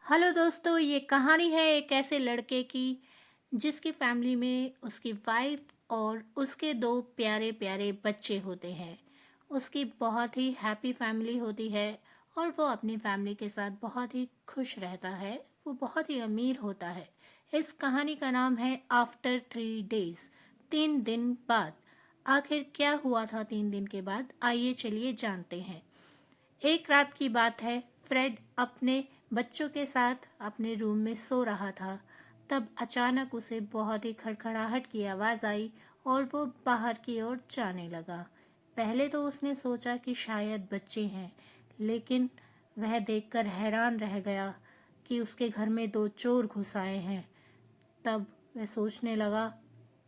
Hello दोस्तों, ये कहानी है एक ऐसे लड़के की जिसकी फैमिली में उसकी वाइफ और उसके दो प्यारे प्यारे बच्चे होते हैं। उसकी बहुत ही हैप्पी फैमिली होती है और वो अपनी फैमिली के साथ बहुत ही खुश रहता है। वो बहुत ही अमीर होता है। इस कहानी का नाम है आफ्टर 3 डेज, 3 दिन बाद। आखिर क्या हुआ था 3 दिन के बाद, आइए चलिए जानते हैं। एक रात की बात है। फ्रेड अपने बच्चों के साथ अपने रूम में सो रहा था। तब अचानक उसे बहुत ही खड़खड़ाहट की आवाज़ आई और वो बाहर की ओर जाने लगा। पहले तो उसने सोचा कि शायद बच्चे हैं, लेकिन वह देखकर हैरान रह गया कि उसके घर में 2 चोर घुस आए हैं। तब वह सोचने लगा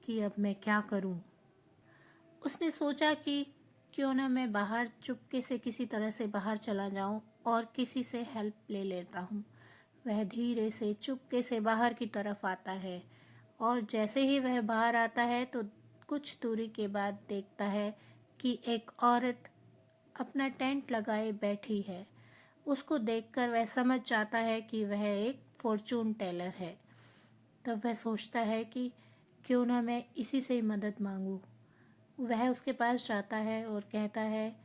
कि अब मैं क्या करूं। उसने सोचा कि क्यों ना मैं बाहर चुपके से किसी तरह से बाहर चला जाऊं और किसी से हेल्प ले लेता हूं। वह धीरे से चुपके से बाहर की तरफ आता है और जैसे ही वह बाहर आता है तो कुछ दूरी के बाद देखता है कि एक औरत अपना टेंट लगाए बैठी है। उसको देखकर वह समझ जाता है कि वह एक फॉर्चून टेलर है। तब वह सोचता है कि क्यों ना मैं इसी से ही मदद मांगूं। वह उसके पास जाता है और कहता है,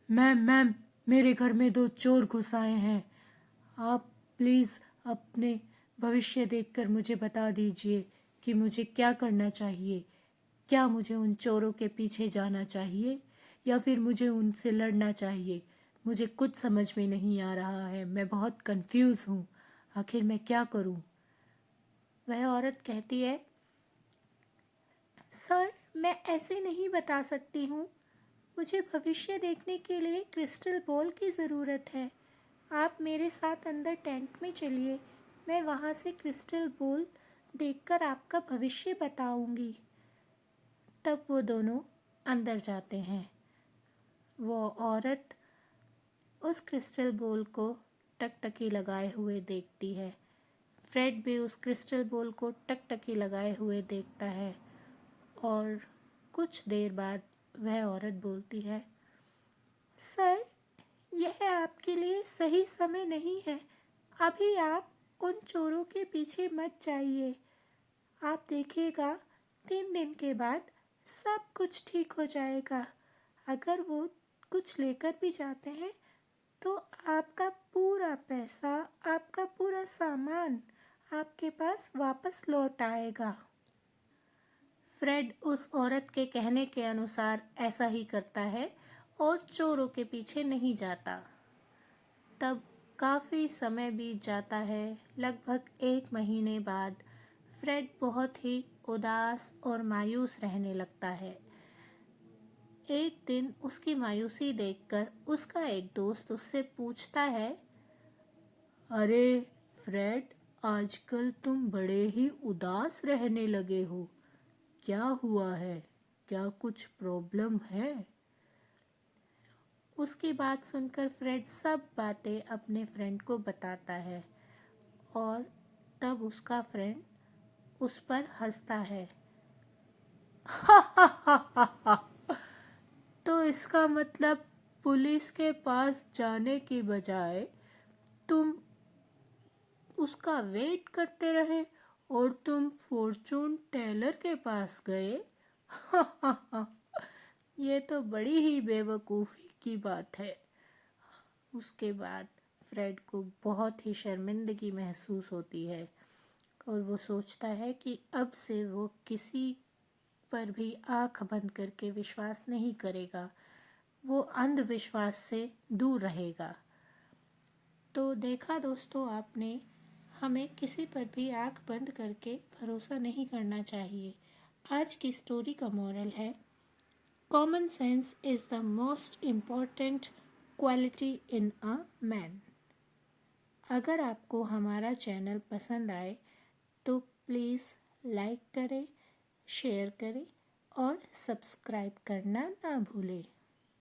मैम, मेरे घर में 2 चोर घुस आए हैं। आप प्लीज़ अपने भविष्य देखकर मुझे बता दीजिए कि मुझे क्या करना चाहिए। क्या मुझे उन चोरों के पीछे जाना चाहिए या फिर मुझे उनसे लड़ना चाहिए। मुझे कुछ समझ में नहीं आ रहा है। मैं बहुत कंफ्यूज हूँ। आखिर मैं क्या करूँ। वह औरत कहती है, सर, मैं ऐसे नहीं बता सकती हूँ। मुझे भविष्य देखने के लिए क्रिस्टल बॉल की ज़रूरत है। आप मेरे साथ अंदर टेंट में चलिए। मैं वहाँ से क्रिस्टल बॉल देखकर आपका भविष्य बताऊंगी। तब वो दोनों अंदर जाते हैं। वो औरत उस क्रिस्टल बॉल को टकटकी लगाए हुए देखती है। फ्रेड भी उस क्रिस्टल बॉल को टकटकी लगाए हुए देखता है और कुछ देर बाद वह औरत बोलती है, सर, यह आपके लिए सही समय नहीं है। अभी आप उन चोरों के पीछे मत जाइए। आप देखिएगा, 3 दिन के बाद सब कुछ ठीक हो जाएगा। अगर वो कुछ लेकर भी जाते हैं तो आपका पूरा पैसा, आपका पूरा सामान आपके पास वापस लौट आएगा। फ्रेड उस औरत के कहने के अनुसार ऐसा ही करता है और चोरों के पीछे नहीं जाता। तब काफ़ी समय बीत जाता है। लगभग 1 महीने बाद फ्रेड बहुत ही उदास और मायूस रहने लगता है। एक दिन उसकी मायूसी देखकर उसका एक दोस्त उससे पूछता है, अरे फ्रेड, आजकल तुम बड़े ही उदास रहने लगे हो। क्या हुआ है? क्या कुछ प्रॉब्लम है? उसकी बात सुनकर फ्रेड सब बातें अपने फ्रेंड को बताता है और तब उसका फ्रेंड उस पर हंसता है। तो इसका मतलब पुलिस के पास जाने की बजाय तुम उसका वेट करते रहे और तुम फॉर्चून टेलर के पास गए। ये तो बड़ी ही बेवकूफ़ी की बात है। उसके बाद फ्रेड को बहुत ही शर्मिंदगी महसूस होती है और वो सोचता है कि अब से वो किसी पर भी आंख बंद करके विश्वास नहीं करेगा। वो अंधविश्वास से दूर रहेगा। तो देखा दोस्तों आपने, हमें किसी पर भी आंख बंद करके भरोसा नहीं करना चाहिए। आज की स्टोरी का मोरल है, common sense is the most important quality in a man. अगर आपको हमारा चैनल पसंद आए तो प्लीज़ लाइक करें, शेयर करें और सब्सक्राइब करना ना भूलें।